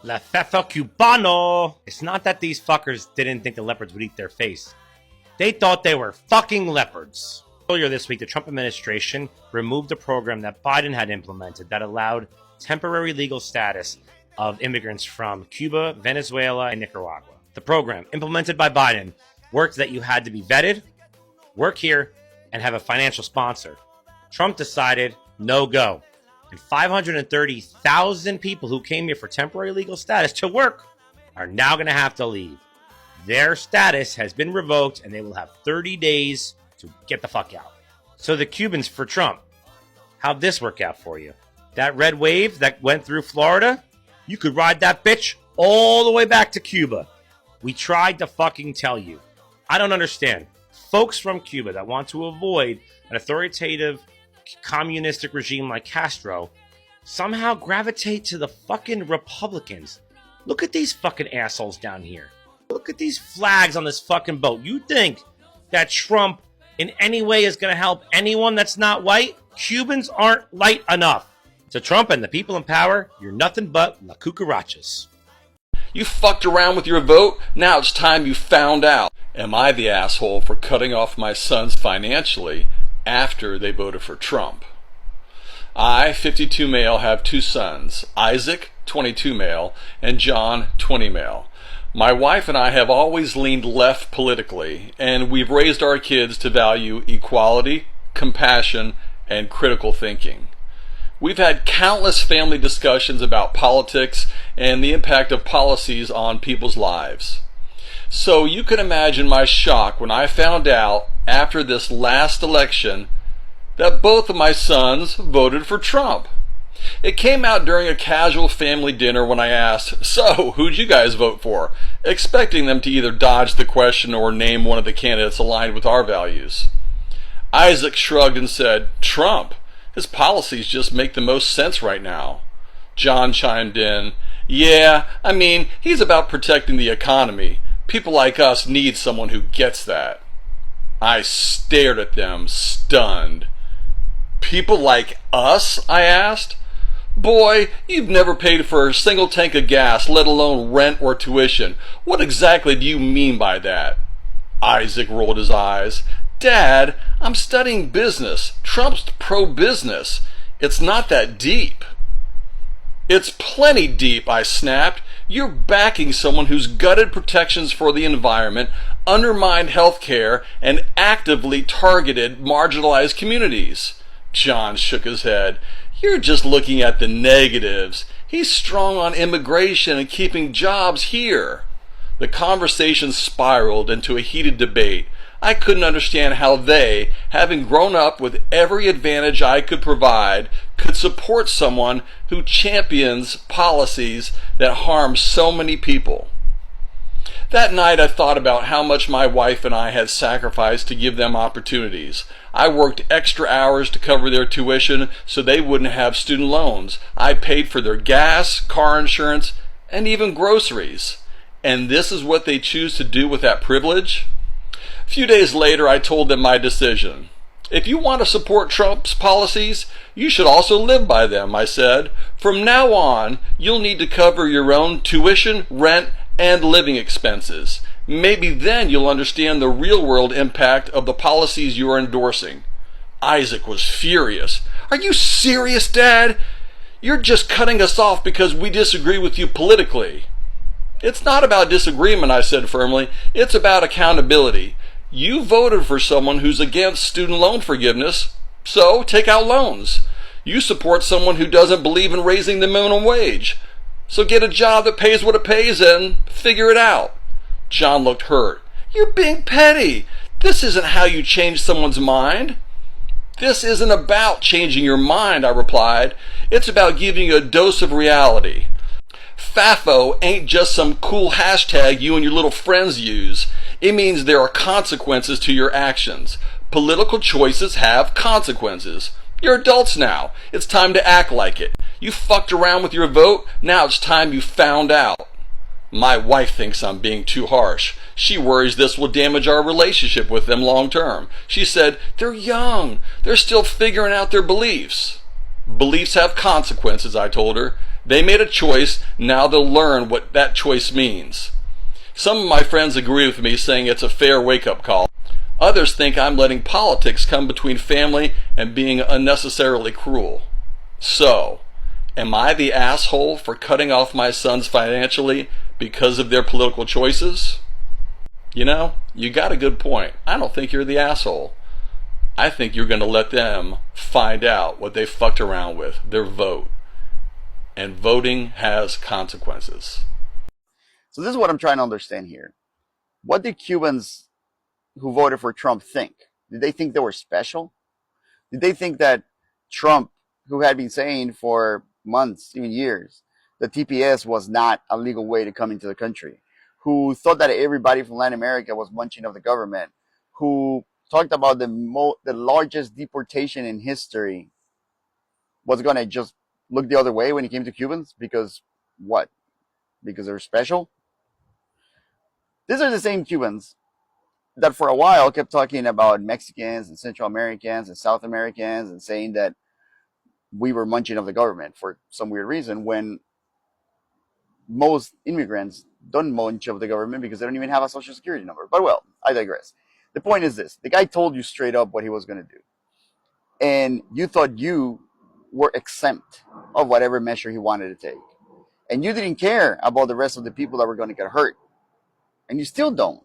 La FAFO cubano. It's not that these fuckers didn't think the leopards would eat their face. They thought they were fucking leopards. Earlier this week, the Trump administration removed a program that Biden had implemented that allowed temporary legal status of immigrants from Cuba, Venezuela, and Nicaragua. The program, implemented by Biden, worked that you had to be vetted, work here, and have a financial sponsor. Trump decided no go. And 530,000 people who came here for temporary legal status to work are now going to have to leave. Their status has been revoked and they will have 30 days to get the fuck out. So the Cubans for Trump, how'd this work out for you? That red wave that went through Florida, you could ride that bitch all the way back to Cuba. We tried to fucking tell you. I don't understand. Folks from Cuba that want to avoid an authoritative communistic regime like Castro somehow gravitate to the fucking Republicans. Look at these fucking assholes down here. Look at these flags on this fucking boat. You think that Trump in any way is going to help anyone that's not white? Cubans aren't light enough. To Trump and the people in power, you're nothing but la cucarachas. You fucked around with your vote, now it's time you found out. Am I the asshole for cutting off my sons financially after they voted for Trump? I, 52 male, have two sons, Isaac, 22 male, and John, 20 male. My wife and I have always leaned left politically, and we've raised our kids to value equality, compassion, and critical thinking. We've had countless family discussions about politics and the impact of policies on people's lives. So you can imagine my shock when I found out after this last election that both of my sons voted for Trump. It came out during a casual family dinner when I asked, "So, who'd you guys vote for?" expecting them to either dodge the question or name one of the candidates aligned with our values. Isaac shrugged and said, "Trump. His policies just make the most sense right now." John chimed in, "Yeah, I mean, he's about protecting the economy. People like us need someone who gets that." I stared at them, stunned. "People like us?" I asked. "Boy, you've never paid for a single tank of gas, let alone rent or tuition. What exactly do you mean by that?" Isaac rolled his eyes. "Dad, I'm studying business. Trump's pro-business. It's not that deep." "It's plenty deep," I snapped. "You're backing someone who's gutted protections for the environment, undermined health care, and actively targeted marginalized communities." John shook his head. "You're just looking at the negatives. He's strong on immigration and keeping jobs here." The conversation spiraled into a heated debate. I couldn't understand how they, having grown up with every advantage I could provide, could support someone who champions policies that harm so many people. That night I thought about how much my wife and I had sacrificed to give them opportunities. I worked extra hours to cover their tuition so they wouldn't have student loans. I paid for their gas, car insurance, and even groceries. And this is what they choose to do with that privilege? A few days later, I told them my decision. "If you want to support Trump's policies, you should also live by them," I said. "From now on, you'll need to cover your own tuition, rent, and living expenses. Maybe then you'll understand the real-world impact of the policies you are endorsing." Isaac was furious. "Are you serious, Dad? You're just cutting us off because we disagree with you politically." "It's not about disagreement," I said firmly. "It's about accountability. You voted for someone who's against student loan forgiveness, so take out loans. You support someone who doesn't believe in raising the minimum wage, so get a job that pays what it pays and figure it out." John looked hurt. "You're being petty. This isn't how you change someone's mind." "This isn't about changing your mind," I replied. "It's about giving you a dose of reality. FAFO ain't just some cool hashtag you and your little friends use. It means there are consequences to your actions. Political choices have consequences. You're adults now. It's time to act like it. You fucked around with your vote, now it's time you found out." My wife thinks I'm being too harsh. She worries this will damage our relationship with them long term. She said, "They're young. They're still figuring out their beliefs." "Beliefs have consequences," I told her. They made a choice, now they'll learn what that choice means. Some of my friends agree with me, saying it's a fair wake-up call. Others think I'm letting politics come between family and being unnecessarily cruel. So, am I the asshole for cutting off my sons financially because of their political choices? You know, you got a good point. I don't think you're the asshole. I think you're going to let them find out what they fucked around with, their vote. And voting has consequences. So this is what I'm trying to understand here. What did Cubans who voted for Trump think? Did they think they were special? Did they think that Trump, who had been saying for months, even years, that TPS was not a legal way to come into the country, who thought that everybody from Latin America was munching of the government, who talked about the largest deportation in history, was going to just look the other way when it came to Cubans? Because what? Because they're special? These are the same Cubans that for a while kept talking about Mexicans and Central Americans and South Americans and saying that we were munching of the government for some weird reason, when most immigrants don't munch of the government because they don't even have a social security number. But well, I digress. The point is this. The guy told you straight up what he was going to do. And you thought you were exempt of whatever measure he wanted to take. And you didn't care about the rest of the people that were going to get hurt. And you still don't.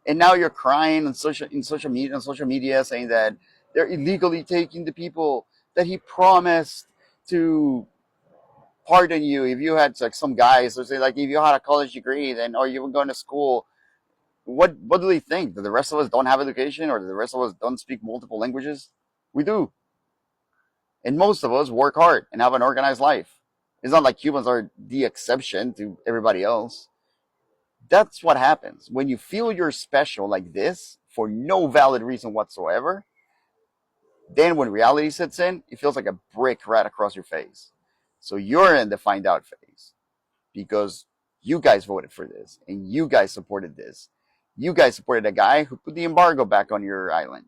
And now you're crying on social media saying that they're illegally taking the people that he promised to pardon you if you had, like, some guys who say, like, if you had a college degree, then, or you were going to school. What do they think? That the rest of us don't have education, or that the rest of us don't speak multiple languages? We do. And most of us work hard and have an organized life. It's not like Cubans are the exception to everybody else. That's what happens. When you feel you're special like this, for no valid reason whatsoever, then when reality sets in, it feels like a brick right across your face. So you're in the find out phase, because you guys voted for this, and you guys supported this. You guys supported a guy who put the embargo back on your island.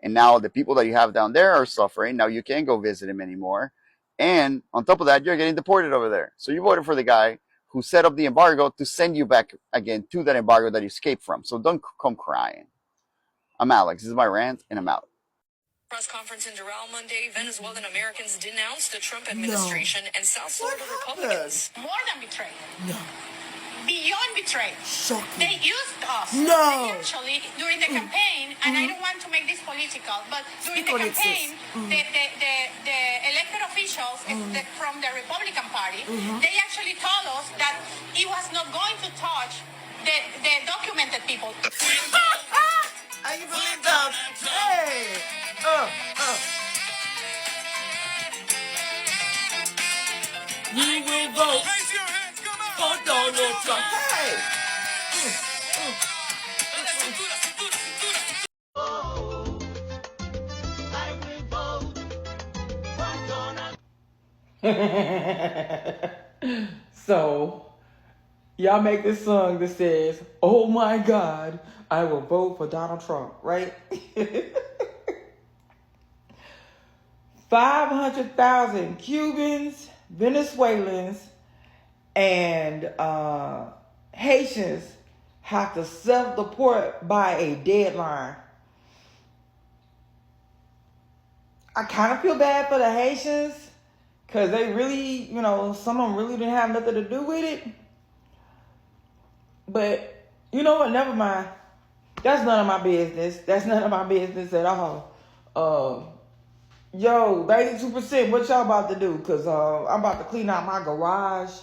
And now the people that you have down there are suffering. Now you can't go visit him anymore. And on top of that, you're getting deported over there. So you voted for the guy who set up the embargo to send you back again to that embargo that you escaped from. So don't come crying. I'm Alex. This is my rant, and I'm out. Press conference in Doral Monday, Venezuelan Americans denounced the Trump administration and South Florida Republicans. More than betrayed. No. Beyond betrayed. Shocking. They used us. No. They actually, during the campaign, and I don't want to make this political, but during the campaign, the elected officials from the Republican Party, they actually told us that it was not going to touch the documented people. How you believe that? Hey! We will vote for Donald Trump. Hey! So, y'all make this song that says, "Oh my God, I will vote for Donald Trump," right? 500,000 Cubans, Venezuelans, and Haitians have to self-deport by a deadline. I kind of feel bad for the Haitians, because they really, some of them really didn't have nothing to do with it. But, you know what, never mind. That's none of my business. That's none of my business at all. Yo, 92%, what y'all about to do? Because I'm about to clean out my garage,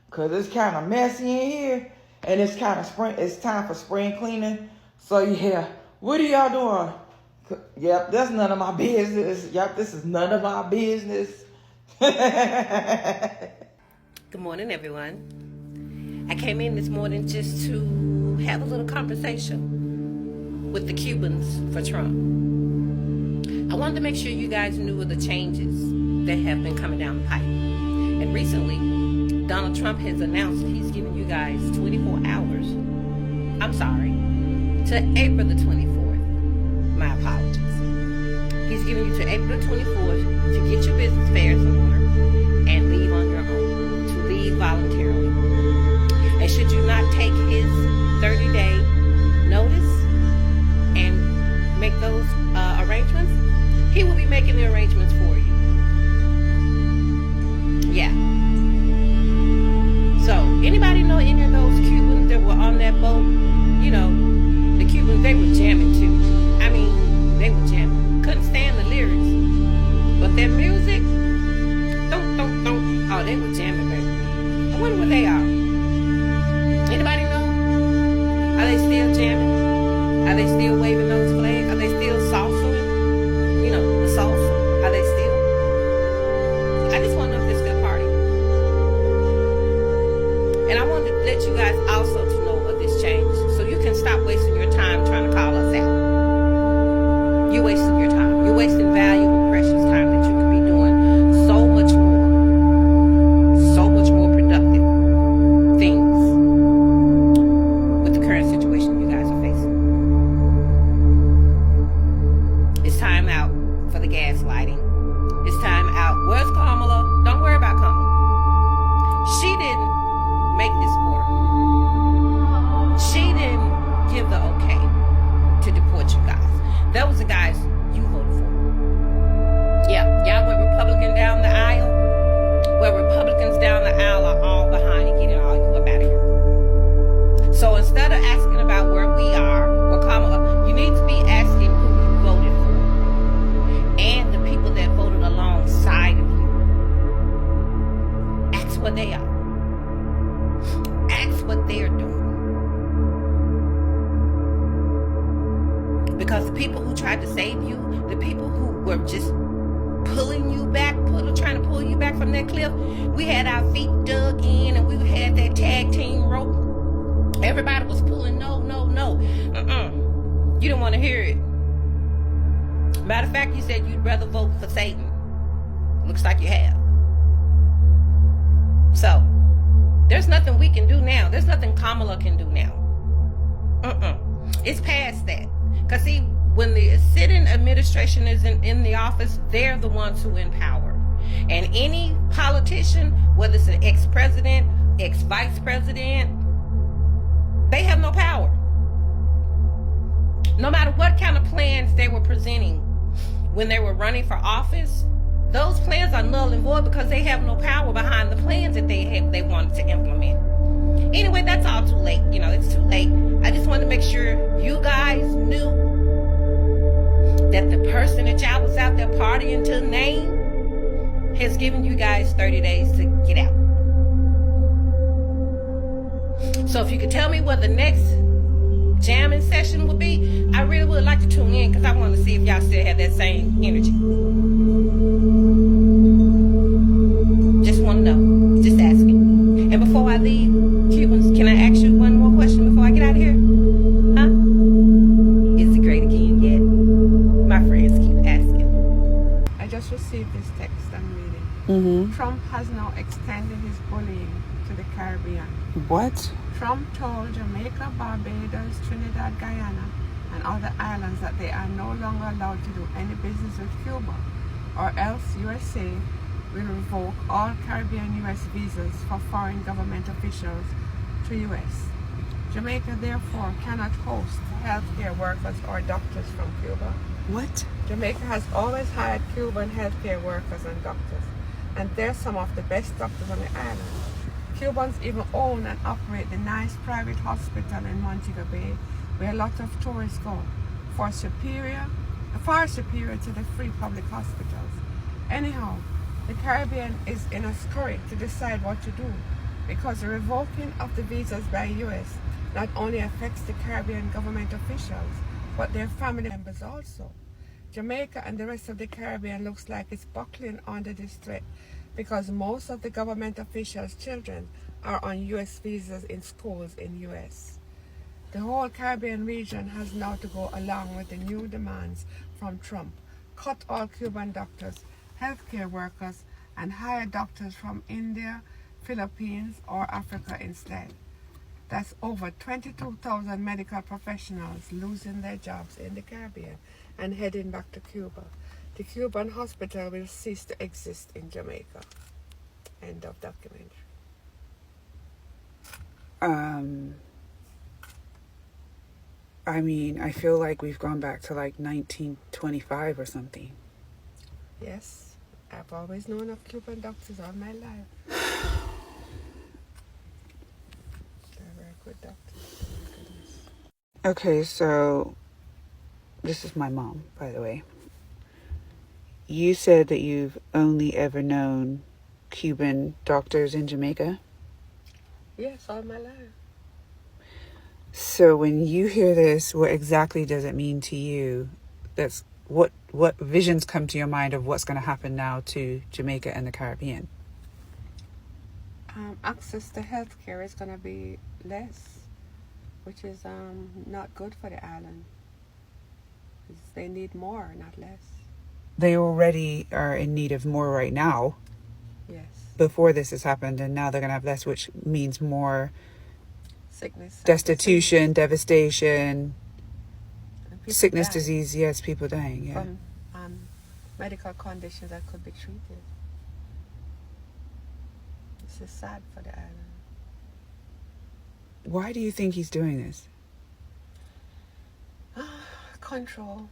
because it's kind of messy in here. And it's kind of it's time for spring cleaning. So, yeah, what are y'all doing? Yep, that's none of my business. Yep, this is none of my business. Good morning, everyone. I came in this morning just to have a little conversation with the Cubans for Trump. I wanted to make sure you guys knew of the changes that have been coming down the pipe. And recently, Donald Trump has announced he's giving you guys 24 hours. I'm sorry, to April the 24th. My apologies. He's giving you to April the 24th to get your business affairs in order and leave on guys also to know of this change, so you can stop wasting your time trying to call us out. You're wasting your time. You're wasting valuable, precious time that you could be doing so much more productive things with the current situation you guys are facing. It's time out for the gaslighting. It's time out. Where's Kamala? Don't worry about Kamala. She didn't make this order. She didn't give the okay to deport you guys. That was the guys you voted for. Yeah, y'all went Republican down the aisle. Well, Republicans down the aisle are all behind and getting all you up out of here. So instead of asking about where we are, or Kamala, you need to be asking who you voted for and the people that voted alongside of you. Ask what they are. Ask what they're doing. Because the people who tried to save you, the people who were just pulling you back, trying to pull you back from that cliff, we had our feet dug in and we had that tag team rope. Everybody was pulling, no. You didn't want to hear it. Matter of fact, you said you'd rather vote for Satan. Looks like you have. So, there's nothing we can do now. There's nothing Kamala can do now. It's past that. Because see, when the sitting administration is in the office, they're the ones who empower. And any politician, whether it's an ex-president, ex-vice president, they have no power. No matter what kind of plans they were presenting when they were running for office, those plans are null and void because they have no power behind the plans that they wanted to implement. Anyway, that's all too late. It's too late. I just wanted to make sure you guys knew that the person that y'all was out there partying to name has given you guys 30 days to get out. So if you could tell me what the next jamming session would be, I really would like to tune in because I want to see if y'all still have that same energy. Just want to know. Just asking. And before I leave, Cubans, can I ask you one more question before I get out of here? Huh? Is it great again yet? My friends keep asking. I just received this text I'm reading. Trump has now extended his bullying to the Caribbean. What? Trump told Jamaica, Barbados, Trinidad, Guyana, and other islands that they are no longer allowed to do any business with Cuba, or else USA will revoke all Caribbean U.S. visas for foreign government officials to U.S. Jamaica therefore cannot host healthcare workers or doctors from Cuba. What? Jamaica has always hired Cuban healthcare workers and doctors, and they're some of the best doctors on the island. Cubans even own and operate the nice private hospital in Montego Bay, where a lot of tourists go, far superior to the free public hospitals. Anyhow, the Caribbean is in a scurry to decide what to do, because the revoking of the visas by U.S. not only affects the Caribbean government officials, but their family members also. Jamaica and the rest of the Caribbean looks like it's buckling under this threat, because most of the government officials' children are on U.S. visas in schools in U.S. The whole Caribbean region has now to go along with the new demands from Trump. Cut all Cuban doctors, healthcare workers, and hire doctors from India, Philippines, or Africa instead. That's over 22,000 medical professionals losing their jobs in the Caribbean and heading back to Cuba. The Cuban hospital will cease to exist in Jamaica. End of documentary. I mean, I feel like we've gone back to like 1925 or something. Yes, I've always known of Cuban doctors all my life. They're very good doctors. Okay, so this is my mom, by the way. You said that you've only ever known Cuban doctors in Jamaica? Yes, all my life. So when you hear this, what exactly does it mean to you? That's what visions come to your mind of what's going to happen now to Jamaica and the Caribbean? access to health care is going to be less, which is not good for the island. They need more, not less. They already are in need of more right now. Yes. Before this has happened, and now they're going to have less, which means more sickness, destitution, devastation, sickness, dying. disease. Yes, people dying. Yeah. From medical conditions that could be treated. This is sad for the island. Why do you think he's doing this? Control.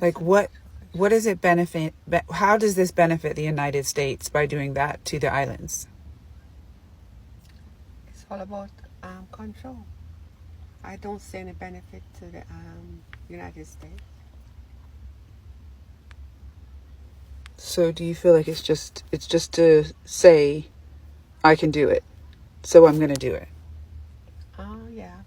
Like what does it benefit? How does this benefit the United States by doing that to the islands? It's all about control. I don't see any benefit to the United States. So do you feel like it's just to say, I can do it, so I'm going to do it? Yeah.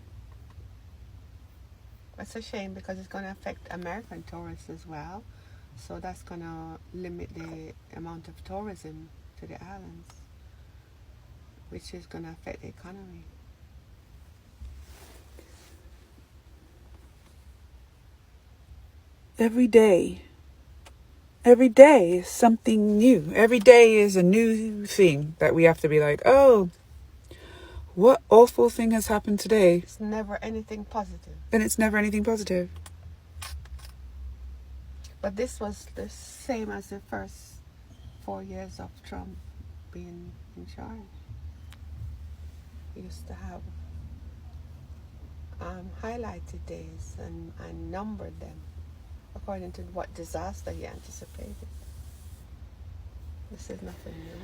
It's a shame because it's going to affect American tourists as well. So that's going to limit the amount of tourism to the islands, which is going to affect the economy. Every day is something new. Every day is a new thing that we have to be like, oh, what awful thing has happened today? It's never anything positive. And it's never anything positive. But this was the same as the first 4 years of Trump being in charge. He used to have highlighted days and numbered them according to what disaster he anticipated. This is nothing new.